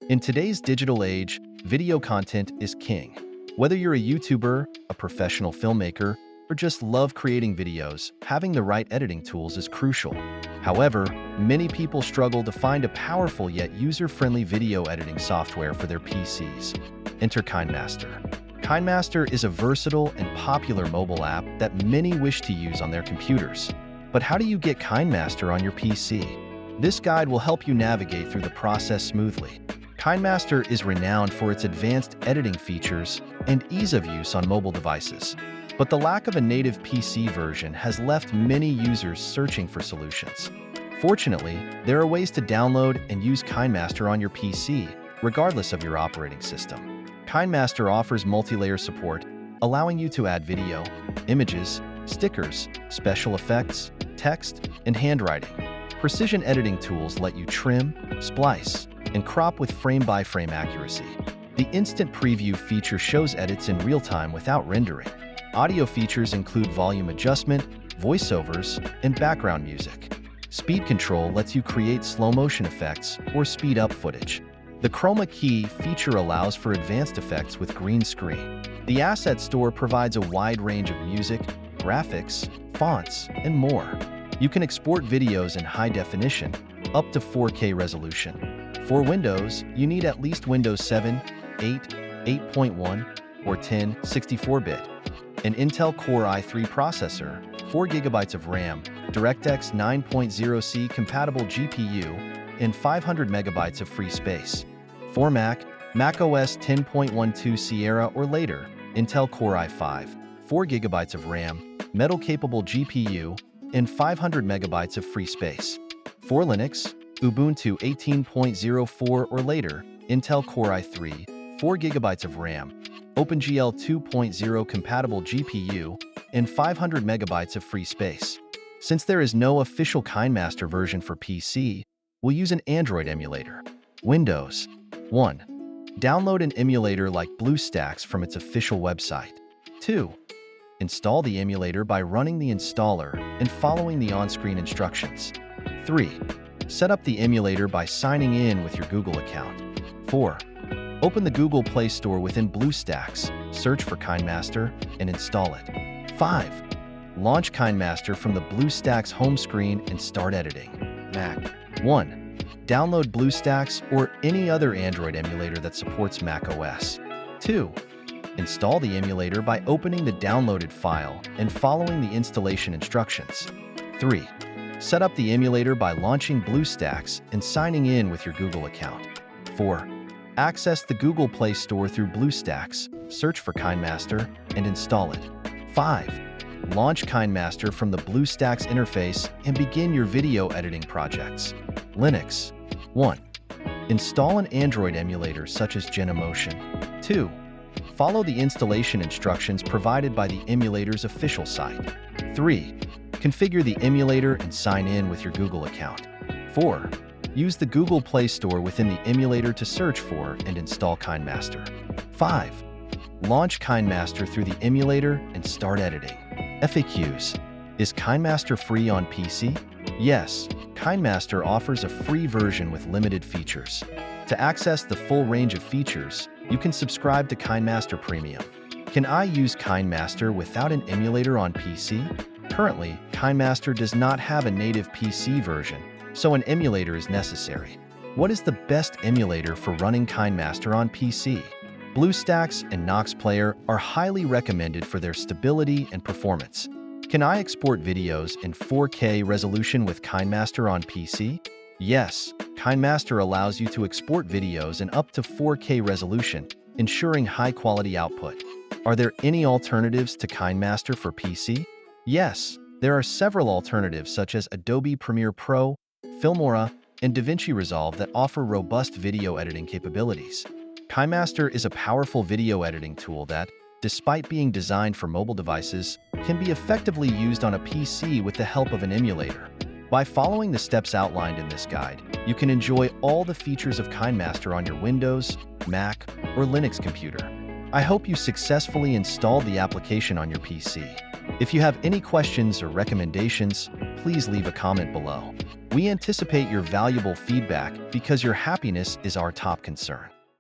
In today's digital age, video content is king. Whether you're a YouTuber, a professional filmmaker, or just love creating videos, having the right editing tools is crucial. However, many people struggle to find a powerful yet user-friendly video editing software for their PCs. Enter Kinemaster. Kinemaster is a versatile and popular mobile app that many wish to use on their computers. But how do you get Kinemaster on your PC? This guide will help you navigate through the process smoothly. Kinemaster is renowned for its advanced editing features and ease of use on mobile devices. But the lack of a native PC version has left many users searching for solutions. Fortunately, there are ways to download and use Kinemaster on your PC, regardless of your operating system. Kinemaster offers multi-layer support, allowing you to add video, images, stickers, special effects, text, and handwriting. Precision editing tools let you trim, splice, and crop with frame-by-frame accuracy. The instant preview feature shows edits in real time without rendering. Audio features include volume adjustment, voiceovers, and background music. Speed control lets you create slow-motion effects or speed up footage. The chroma key feature allows for advanced effects with green screen. The asset store provides a wide range of music, graphics, fonts, and more. You can export videos in high definition, up to 4K resolution. For Windows, you need at least Windows 7, 8, 8.1, or 10 64-bit. An Intel Core i3 processor, 4 GB of RAM, DirectX 9.0C compatible GPU, and 500 MB of free space. For Mac, macOS 10.12 Sierra or later, Intel Core i5, 4 GB of RAM, metal-capable GPU, and 500 MB of free space. For Linux, Ubuntu 18.04 or later, Intel Core i3, 4 GB of RAM, OpenGL 2.0 compatible GPU, and 500 MB of free space. Since there is no official Kinemaster version for PC, we'll use an Android emulator. Windows. 1. Download an emulator like BlueStacks from its official website. 2. Install the emulator by running the installer and following the on-screen instructions. 3. Set up the emulator by signing in with your Google account. 4. Open the Google Play Store within BlueStacks, search for Kinemaster, and install it. 5. Launch Kinemaster from the BlueStacks home screen and start editing. Mac. 1. Download BlueStacks or any other Android emulator that supports macOS. 2. Install the emulator by opening the downloaded file and following the installation instructions. 3. Set up the emulator by launching BlueStacks and signing in with your Google account. 4. Access the Google Play Store through BlueStacks, search for Kinemaster, and install it. 5. Launch Kinemaster from the BlueStacks interface and begin your video editing projects. Linux. 1. Install an Android emulator such as Genemotion. 2. Follow the installation instructions provided by the emulator's official site. 3. Configure the emulator and sign in with your Google account. 4. Use the Google Play Store within the emulator to search for and install Kinemaster. 5. Launch Kinemaster through the emulator and start editing. FAQs. Is Kinemaster free on PC? Yes, Kinemaster offers a free version with limited features. To access the full range of features, you can subscribe to Kinemaster Premium. Can I use Kinemaster without an emulator on PC? Currently, Kinemaster does not have a native PC version, so an emulator is necessary. What is the best emulator for running Kinemaster on PC? BlueStacks and Nox Player are highly recommended for their stability and performance. Can I export videos in 4K resolution with Kinemaster on PC? Yes, Kinemaster allows you to export videos in up to 4K resolution, ensuring high-quality output. Are there any alternatives to Kinemaster for PC? Yes, there are several alternatives such as Adobe Premiere Pro, Filmora, and DaVinci Resolve that offer robust video editing capabilities. Kinemaster is a powerful video editing tool that, despite being designed for mobile devices, can be effectively used on a PC with the help of an emulator. By following the steps outlined in this guide, you can enjoy all the features of Kinemaster on your Windows, Mac, or Linux computer. I hope you successfully installed the application on your PC. If you have any questions or recommendations, please leave a comment below. We anticipate your valuable feedback because your happiness is our top concern.